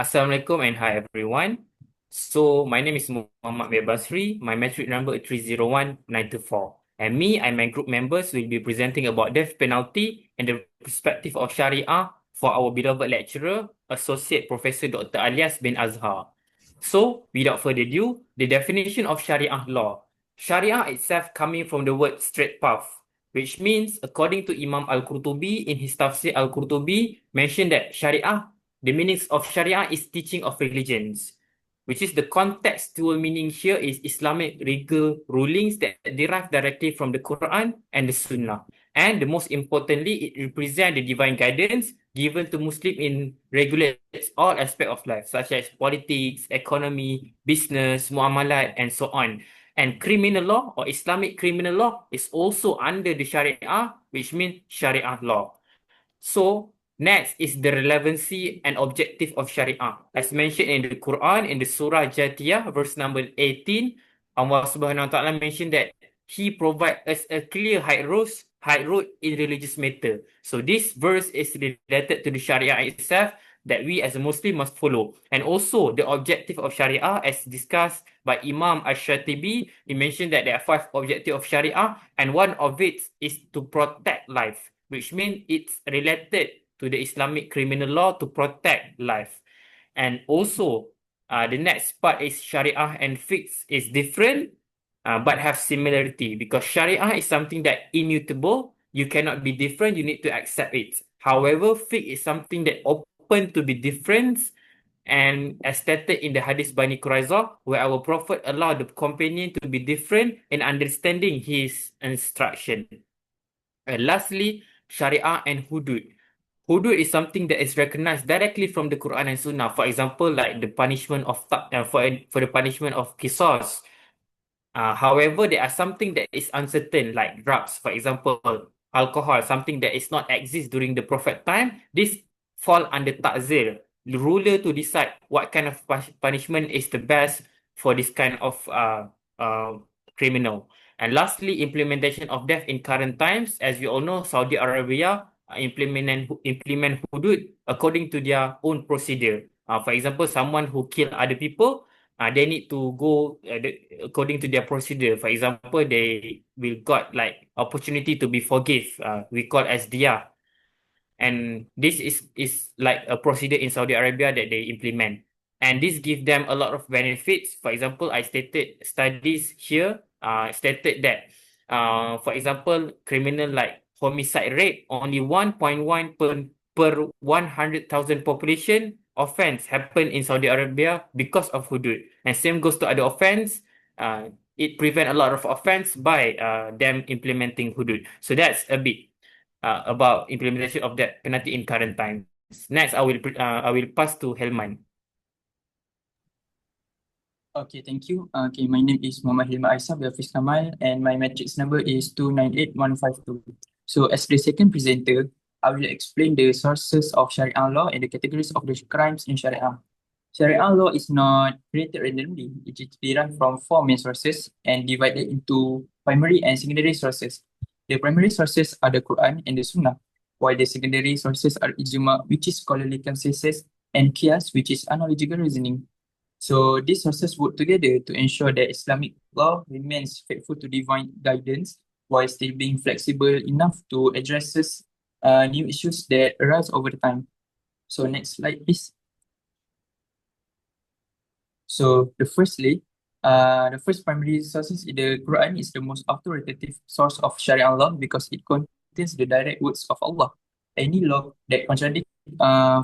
Assalamualaikum and hi everyone. So my name is Mohamad bin Basri. My metric number is 301924. And me and my group members will be presenting about death penalty and the perspective of Shariah for our beloved lecturer, Associate Professor Dr. Alias bin Azhar. So without further ado, the definition of Shariah law. Shariah itself coming from the word straight path, which means according to Imam Al-Qurtubi in his Tafsir Al-Qurtubi mentioned that Shariah, the meanings of Sharia is teaching of religions, which is the contextual meaning here is Islamic legal rulings that derive directly from the Quran and the Sunnah. And the most importantly, it represents the divine guidance given to Muslim in regulates all aspects of life, such as politics, economy, business, muamalat, and so on. And criminal law or Islamic criminal law is also under the Sharia, which means Sharia law. So, next is the relevancy and objective of Sharia. As mentioned in the Quran, in the Surah Jathiyah, verse number 18, Allah Subhanahu wa Ta'ala mentioned that He provides us a clear high road in religious matter. So, this verse is related to the Sharia itself that we as a Muslim must follow. And also, the objective of Sharia, as discussed by Imam Ash-Shatibi, he mentioned that there are 5 objectives of Sharia, and one of it is to protect life, which means it's related to the Islamic criminal law to protect life. And also, the next part is Sharia and fiqh is different, but have similarity because Sharia is something that immutable. You cannot be different. You need to accept it. However, fiqh is something that open to be different, and as stated in the Hadith Bani Qurayza, where our Prophet allowed the companion to be different in understanding his instruction. And lastly, Sharia and Hudud. Hudud is something that is recognized directly from the Quran and Sunnah. For example, like the punishment of for the punishment of qisas. However, there are something that is uncertain, like drugs, for example, alcohol, something that is not exist during the Prophet time. This fall under ta'zir, the ruler to decide what kind of punishment is the best for this kind of criminal. And lastly, implementation of death in current times. As we all know, Saudi Arabia implement hudud according to their own procedure. For example, someone who kill other people, they need to go according to their procedure. For example, they will got like opportunity to be forgive. We call as dia, and this is like a procedure in Saudi Arabia that they implement, and this give them a lot of benefits. For example, I stated studies here stated that for example, criminal like homicide rate only 1.1 per 100,000 population offense happen in Saudi Arabia because of hudud, and same goes to other offense. It prevent a lot of offense by them implementing hudud. So that's a bit about implementation of that penalty in current times. Next, I will pass to Hilman. Okay, thank you. Okay, my name is Muhammad Aisar by Hafiz Kamal, and my matrix number is 298152. So, as the second presenter, I will explain the sources of Sharia law and the categories of the crimes in Sharia. Sharia law is not created randomly. It is derived from 4 main sources and divided into primary and secondary sources. The primary sources are the Quran and the Sunnah, while the secondary sources are ijma, which is scholarly consensus, and qiyas, which is analogical reasoning. So these sources work together to ensure that Islamic law remains faithful to divine guidance while still being flexible enough to address new issues that arise over time. So next slide, please. So the first primary sources in the Quran is the most authoritative source of Sharia law because it contains the direct words of Allah. Any law that contradicts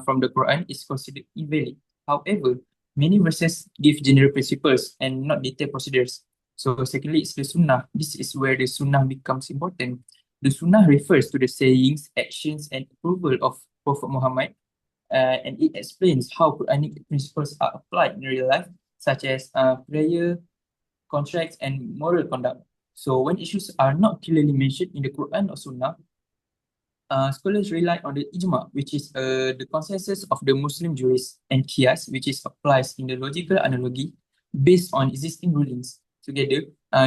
from the Quran is considered invalid. However, many verses give general principles and not detailed procedures. So secondly, it's the Sunnah. This is where the Sunnah becomes important. The Sunnah refers to the sayings, actions, and approval of Prophet Muhammad, and it explains how Quranic principles are applied in real life, such as prayer, contracts, and moral conduct. So when issues are not clearly mentioned in the Quran or Sunnah, scholars rely on the ijma, which is the consensus of the Muslim jurists, and qiyas, which is applies in the logical analogy based on existing rulings. Together,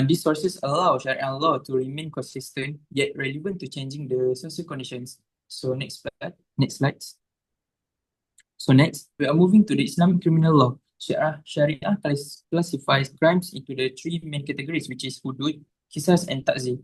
these sources allow Sharia law to remain consistent yet relevant to changing the social conditions. So next slide. So next, we are moving to the Islamic criminal law. Sharia classifies crimes into the three main categories, which is hudud, qisas, and ta'zir.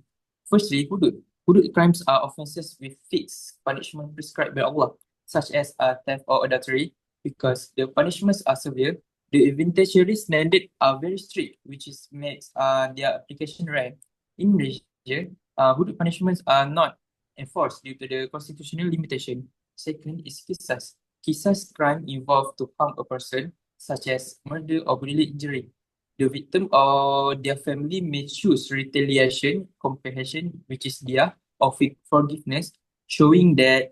Firstly, hudud. Hudud crimes are offenses with fixed punishment prescribed by Allah, such as theft or adultery, because the punishments are severe. The evidentiary standards are very strict, which is makes their application rare. In Malaysia, hudud punishments are not enforced due to the constitutional limitation. Second is qisas. Qisas crime involved to harm a person, such as murder or bodily injury. The victim or their family may choose retaliation, compassion, which is dia, or forgiveness, showing that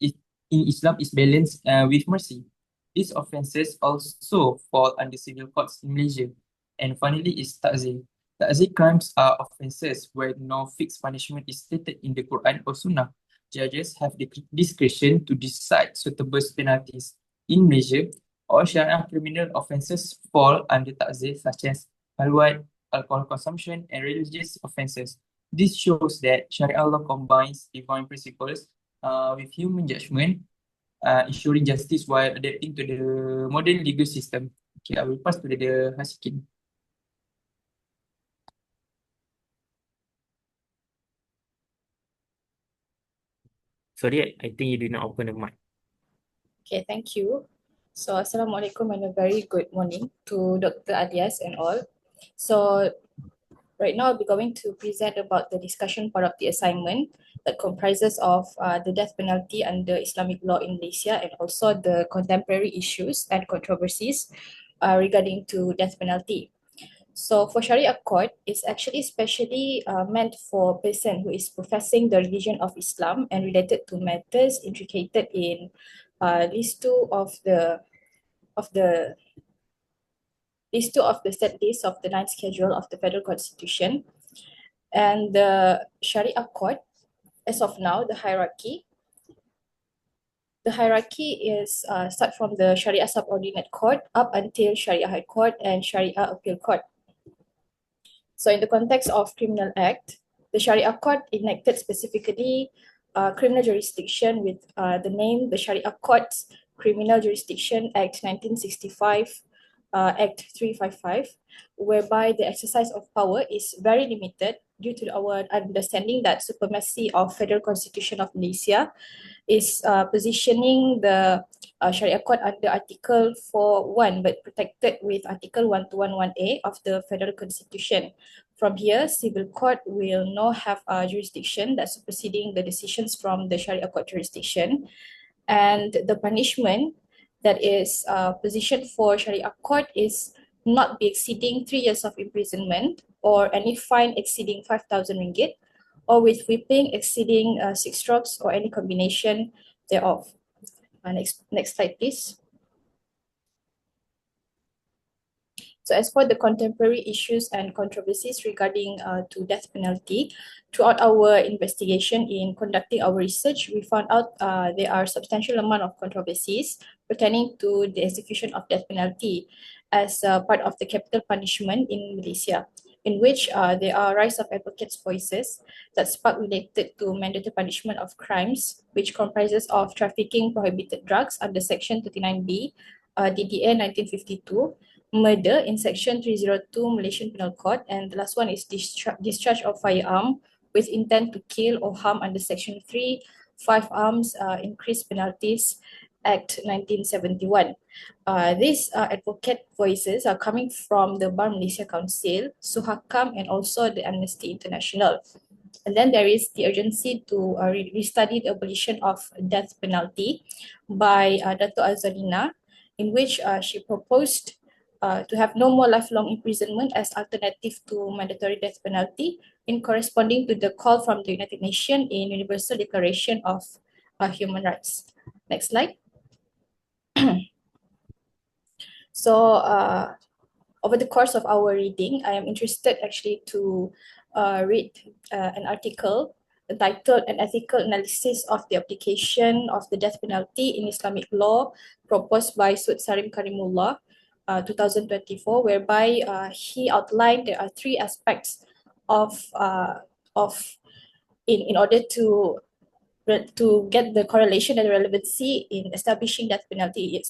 in Islam is balanced with mercy. These offences also fall under civil courts in Malaysia. And finally is ta'zir. Ta'zir crimes are offences where no fixed punishment is stated in the Quran or Sunnah. Judges have the discretion to decide suitable penalties. In Malaysia, all Sharia criminal offences fall under ta'zir, such as halwat, alcohol consumption, and religious offences. This shows that Sharia law combines divine principles with human judgment, ensuring justice while adapting to the modern legal system. Okay, I will pass to the Hasiqin. Sorry, I think you did not open the mic. Okay, thank you. So, Assalamualaikum and a very good morning to Dr. Alias and all. So, right now I'll be going to present about the discussion part of the assignment that comprises of the death penalty under Islamic law in Malaysia and also the contemporary issues and controversies regarding to death penalty. So for Sharia court, it's actually specially meant for a person who is professing the religion of Islam and related to matters intricated in list two of the list two of the set list of the ninth schedule of the Federal Constitution. And the Sharia court, as of now, the hierarchy is start from the Sharia subordinate court up until Sharia High Court and Sharia Appeal Court. So in the context of Criminal Act, the Sharia Court enacted specifically criminal jurisdiction with the name the Sharia Courts Criminal Jurisdiction Act 1965, Act 355, whereby the exercise of power is very limited due to our understanding that supremacy of Federal Constitution of Malaysia is positioning the Sharia Court under Article 4.1 but protected with Article 1211A of the Federal Constitution. From here, civil court will not have jurisdiction that's superseding the decisions from the Sharia Court jurisdiction. And the punishment that is positioned for Sharia Court is not be exceeding 3 years of imprisonment or any fine exceeding 5,000 ringgit or with whipping exceeding 6 strokes or any combination thereof. Next slide, please. So as for the contemporary issues and controversies regarding to death penalty, throughout our investigation in conducting our research, we found out there are substantial amount of controversies pertaining to the execution of death penalty as part of the capital punishment in Malaysia, in which there are rise of advocates' voices that spark related to mandatory punishment of crimes, which comprises of trafficking prohibited drugs under Section 39B, DDA 1952, murder in Section 302 Malaysian Penal Code, and the last one is discharge of firearm with intent to kill or harm under Section 3, Firearms Increased Penalties Act 1971. These advocate voices are coming from the Bar Malaysia Council, Suhakam, and also the Amnesty International. And then there is the urgency to restudy the abolition of death penalty by Dato' Azalina, in which she proposed to have no more lifelong imprisonment as alternative to mandatory death penalty in corresponding to the call from the United Nations in Universal Declaration of Human Rights. Next slide. So over the course of our reading, I am interested actually to read an article entitled An Ethical Analysis of the Application of the Death Penalty in Islamic Law proposed by Sud Sarim Karimullah 2024, whereby he outlined there are three aspects of in order to to get the correlation and relevancy in establishing death penalty,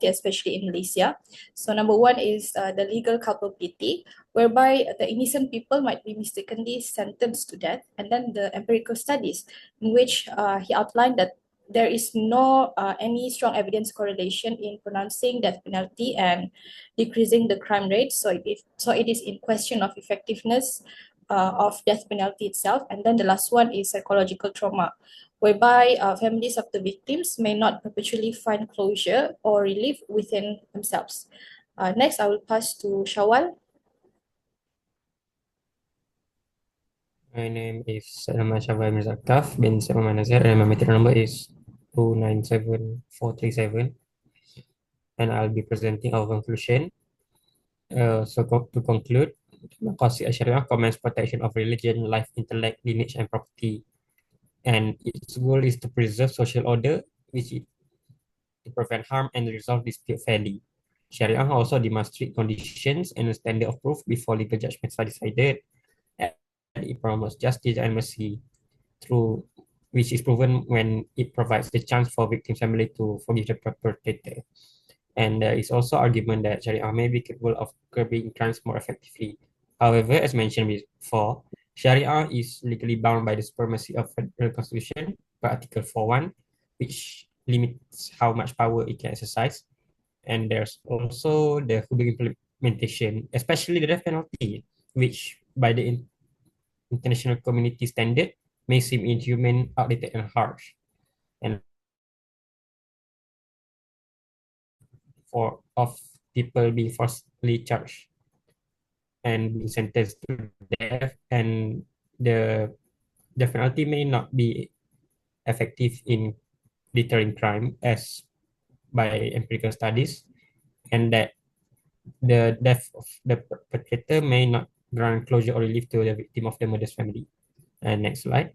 especially in Malaysia. So number one is the legal culpability, whereby the innocent people might be mistakenly sentenced to death, and then the empirical studies in which he outlined that there is no any strong evidence correlation in pronouncing death penalty and decreasing the crime rate. So it is in question of effectiveness of death penalty itself. And then the last one is psychological trauma, whereby families of the victims may not perpetually find closure or relief within themselves. Next, I will pass to Syawal. My name is Syawal Mirza Alkaff bin Nadzir, and my material number is 297437, and I'll be presenting our conclusion. To conclude, Maqasid Syariah commends protection of religion, life, intellect, lineage, and property, and its goal is to preserve social order, which is to prevent harm and resolve dispute fairly. Sharia also demonstrates conditions and a standard of proof before legal judgments are decided, and it promotes justice and mercy, through which is proven when it provides the chance for victim's family to forgive the perpetrator. And there is also argument that Sharia may be capable of curbing crimes more effectively. However, as mentioned before, Sharia is legally bound by the supremacy of Federal Constitution by Article 41, which limits how much power it can exercise. And there's also the Hudud implementation, especially the death penalty, which by the international community standard may seem inhuman, outdated, and harsh. And of people being falsely charged and being sentenced to death, and the death penalty may not be effective in deterring crime as by empirical studies, and that the death of the perpetrator may not grant closure or relief to the victim of the murder's family. And next slide.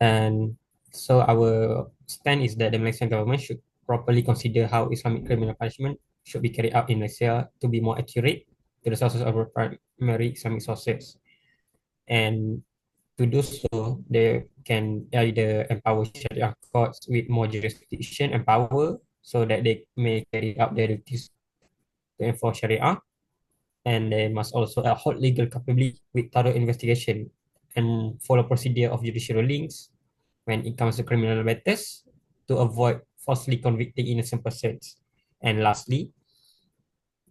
And so our stand is that the Malaysian government should properly consider how Islamic criminal punishment should be carried out in Malaysia to be more accurate to the sources of our primary Islamic sources. And to do so, they can either empower Sharia courts with more jurisdiction and power so that they may carry out their duties to enforce Sharia. And they must also uphold legal capability with thorough investigation and follow procedure of judicial rulings when it comes to criminal matters to avoid falsely convicting innocent persons. And lastly,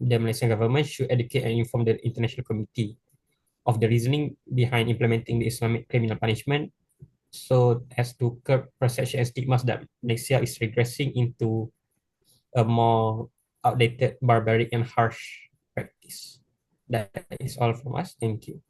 the Malaysian government should educate and inform the international community of the reasoning behind implementing the Islamic criminal punishment so as to curb perception and stigmas that Malaysia is regressing into a more outdated, barbaric, and harsh practice. That is all from us. Thank you.